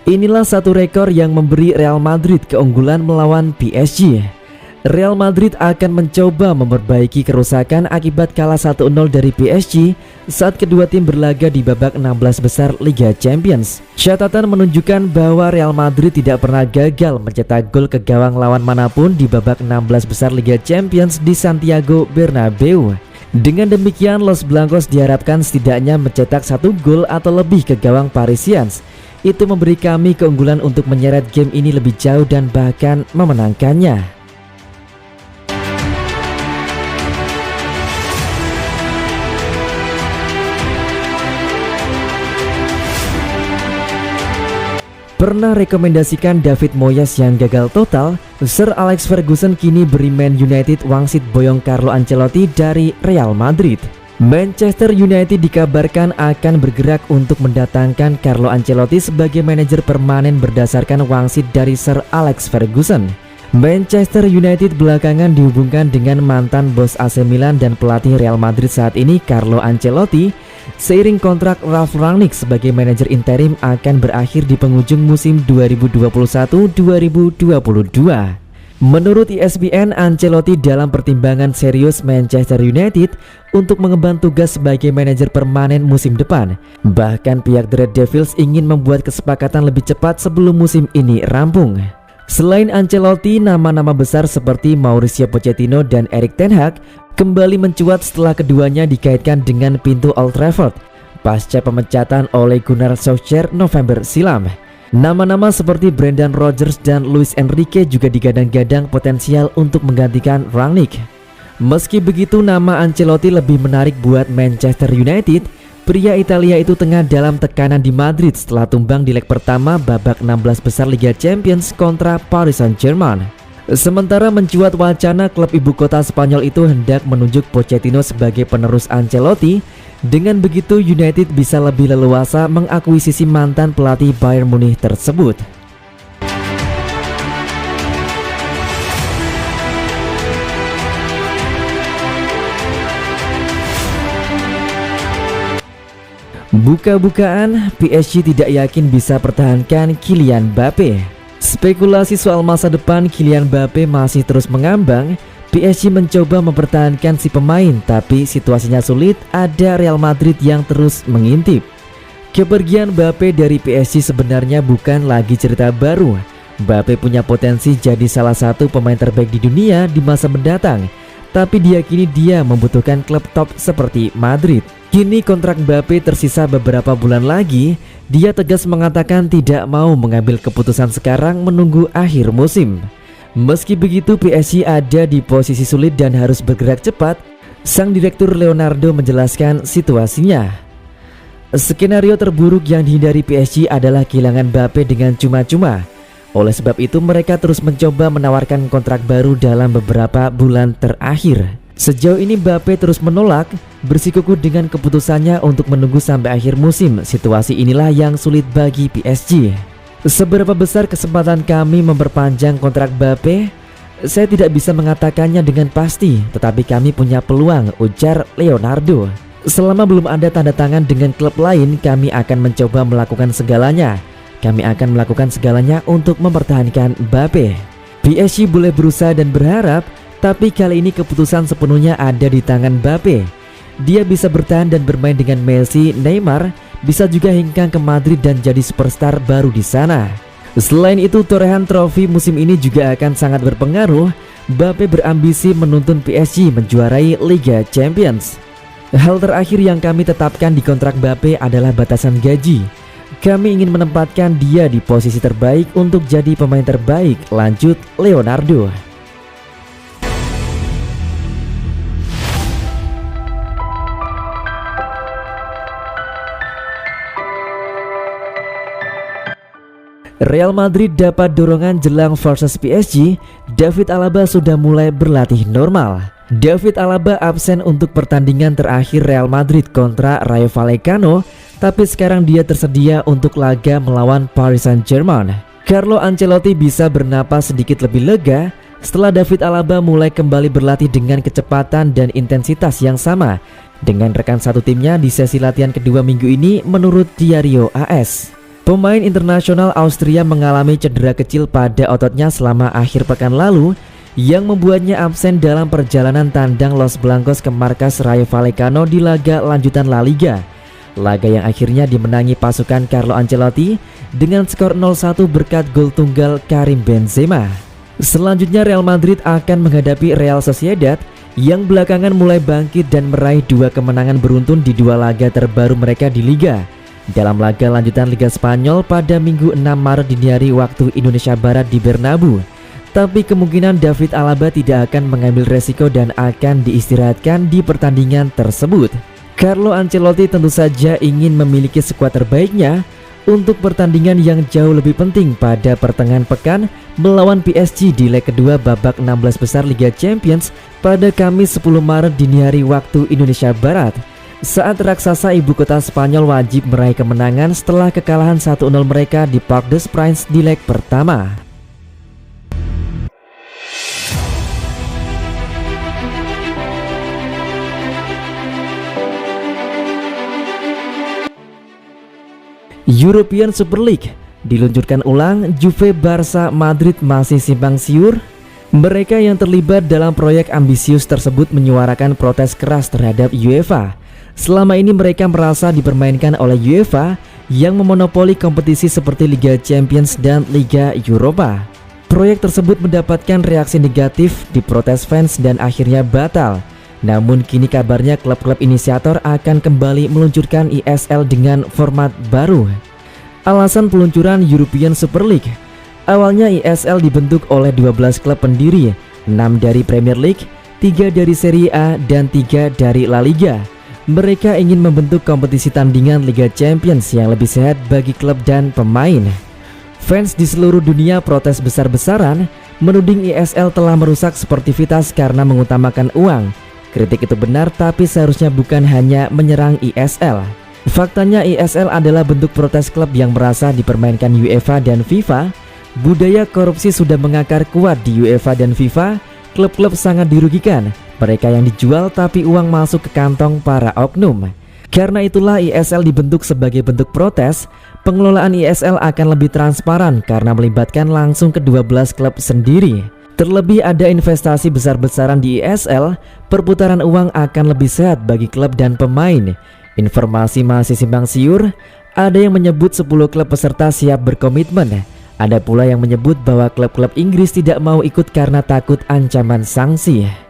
Inilah satu rekor yang memberi Real Madrid keunggulan melawan PSG. Real Madrid akan mencoba memperbaiki kerusakan akibat kalah 1-0 dari PSG saat kedua tim berlaga di babak 16 besar Liga Champions. Catatan menunjukkan bahwa Real Madrid tidak pernah gagal mencetak gol ke gawang lawan manapun di babak 16 besar Liga Champions di Santiago Bernabeu. Dengan demikian, Los Blancos diharapkan setidaknya mencetak 1 gol atau lebih ke gawang Parisians. Itu memberi kami keunggulan untuk menyeret game ini lebih jauh dan bahkan memenangkannya. Pernah rekomendasikan David Moyes yang gagal total, Sir Alex Ferguson kini beri Man United wangsit boyong Carlo Ancelotti dari Real Madrid. Manchester United dikabarkan akan bergerak untuk mendatangkan Carlo Ancelotti sebagai manajer permanen berdasarkan wangsit dari Sir Alex Ferguson. Manchester United belakangan dihubungkan dengan mantan bos AC Milan dan pelatih Real Madrid saat ini Carlo Ancelotti. Seiring kontrak Ralf Rangnick sebagai manajer interim akan berakhir di penghujung musim 2021-2022. Menurut ESPN, Ancelotti dalam pertimbangan serius Manchester United untuk mengemban tugas sebagai manajer permanen musim depan. Bahkan pihak The Red Devils ingin membuat kesepakatan lebih cepat sebelum musim ini rampung. Selain Ancelotti, nama-nama besar seperti Mauricio Pochettino dan Erik ten Hag kembali mencuat setelah keduanya dikaitkan dengan pintu Old Trafford pasca pemecatan Ole Gunnar Solskjaer November silam. Nama-nama seperti Brendan Rodgers dan Luis Enrique juga digadang-gadang potensial untuk menggantikan Rangnick. Meski begitu, nama Ancelotti lebih menarik buat Manchester United. Pria Italia itu tengah dalam tekanan di Madrid setelah tumbang di leg pertama babak 16 besar Liga Champions kontra Paris Saint-Germain. Sementara mencuat wacana klub ibu kota Spanyol itu hendak menunjuk Pochettino sebagai penerus Ancelotti. Dengan begitu United bisa lebih leluasa mengakuisisi mantan pelatih Bayern Munich tersebut. Buka-bukaan, PSG tidak yakin bisa pertahankan Kylian Mbappe. Spekulasi soal masa depan Kylian Mbappe masih terus mengambang. PSG mencoba mempertahankan si pemain, tapi situasinya sulit. Ada Real Madrid yang terus mengintip. Kepergian Mbappe dari PSG sebenarnya bukan lagi cerita baru. Mbappe punya potensi jadi salah satu pemain terbaik di dunia di masa mendatang, tapi diyakini dia membutuhkan klub top seperti Madrid. Kini kontrak Mbappe tersisa beberapa bulan lagi. Dia tegas mengatakan tidak mau mengambil keputusan sekarang, menunggu akhir musim. Meski begitu, PSG ada di posisi sulit dan harus bergerak cepat. Sang direktur Leonardo menjelaskan situasinya. Skenario terburuk yang dihindari PSG adalah kehilangan Mbappe dengan cuma-cuma. Oleh sebab itu mereka terus mencoba menawarkan kontrak baru dalam beberapa bulan terakhir. Sejauh ini Mbappe terus menolak, bersikukuh dengan keputusannya untuk menunggu sampai akhir musim. Situasi inilah yang sulit bagi PSG. Seberapa besar kesempatan kami memperpanjang kontrak Mbappe? Saya tidak bisa mengatakannya dengan pasti, tetapi kami punya peluang, ujar Leonardo. Selama belum ada tanda tangan dengan klub lain, kami akan mencoba melakukan segalanya. Kami akan melakukan segalanya untuk mempertahankan Mbappe. PSG boleh berusaha dan berharap, tapi kali ini keputusan sepenuhnya ada di tangan Mbappe. Dia bisa bertahan dan bermain dengan Messi, Neymar, bisa juga hengkang ke Madrid dan jadi superstar baru di sana. Selain itu, torehan trofi musim ini juga akan sangat berpengaruh. Mbappe berambisi menuntun PSG menjuarai Liga Champions. Hal terakhir yang kami tetapkan di kontrak Mbappe adalah batasan gaji. Kami ingin menempatkan dia di posisi terbaik untuk jadi pemain terbaik, lanjut Leonardo. Real Madrid dapat dorongan jelang versus PSG. David Alaba sudah mulai berlatih normal. David Alaba absen untuk pertandingan terakhir Real Madrid kontra Rayo Vallecano, tapi sekarang dia tersedia untuk laga melawan Paris Saint-Germain. Carlo Ancelotti bisa bernapas sedikit lebih lega setelah David Alaba mulai kembali berlatih dengan kecepatan dan intensitas yang sama dengan rekan satu timnya di sesi latihan kedua minggu ini, menurut Diario AS. Pemain internasional Austria mengalami cedera kecil pada ototnya selama akhir pekan lalu yang membuatnya absen dalam perjalanan tandang Los Blancos ke markas Rayo Vallecano di laga lanjutan La Liga. Laga yang akhirnya dimenangi pasukan Carlo Ancelotti dengan skor 0-1 berkat gol tunggal Karim Benzema. Selanjutnya Real Madrid akan menghadapi Real Sociedad yang belakangan mulai bangkit dan meraih 2 kemenangan beruntun di 2 laga terbaru mereka di Liga. Dalam laga lanjutan Liga Spanyol pada Minggu 6 Maret dini hari waktu Indonesia Barat di Bernabeu. Tapi kemungkinan David Alaba tidak akan mengambil resiko dan akan diistirahatkan di pertandingan tersebut. Carlo Ancelotti tentu saja ingin memiliki skuad terbaiknya untuk pertandingan yang jauh lebih penting pada pertengahan pekan melawan PSG di leg kedua babak 16 besar Liga Champions pada Kamis 10 Maret dini hari waktu Indonesia Barat. Saat raksasa ibu kota Spanyol wajib meraih kemenangan setelah kekalahan 1-0 mereka di Parc des Princes di leg pertama. European Super League diluncurkan ulang. Juve, Barca, Madrid masih simpang siur. Mereka yang terlibat dalam proyek ambisius tersebut menyuarakan protes keras terhadap UEFA. Selama ini mereka merasa dipermainkan oleh UEFA yang memonopoli kompetisi seperti Liga Champions dan Liga Eropa. Proyek tersebut mendapatkan reaksi negatif, diprotes fans dan akhirnya batal. Namun kini kabarnya klub-klub inisiator akan kembali meluncurkan ESL dengan format baru. Alasan peluncuran European Super League: awalnya ESL dibentuk oleh 12 klub pendiri, 6 dari Premier League, 3 dari Serie A dan 3 dari La Liga. Mereka ingin membentuk kompetisi tandingan Liga Champions yang lebih sehat bagi klub dan pemain. Fans di seluruh dunia protes besar-besaran, menuding ESL telah merusak sportivitas karena mengutamakan uang. Kritik itu benar, tapi seharusnya bukan hanya menyerang ESL. Faktanya ESL adalah bentuk protes klub yang merasa dipermainkan UEFA dan FIFA. Budaya korupsi sudah mengakar kuat di UEFA dan FIFA. Klub-klub sangat dirugikan. Mereka yang dijual tapi uang masuk ke kantong para oknum. Karena itulah ESL dibentuk sebagai bentuk protes. Pengelolaan ESL akan lebih transparan karena melibatkan langsung ke-12 klub sendiri. Terlebih ada investasi besar-besaran di ESL, perputaran uang akan lebih sehat bagi klub dan pemain. Informasi masih simpang siur, ada yang menyebut 10 klub peserta siap berkomitmen. Ada pula yang menyebut bahwa klub-klub Inggris tidak mau ikut karena takut ancaman sanksi.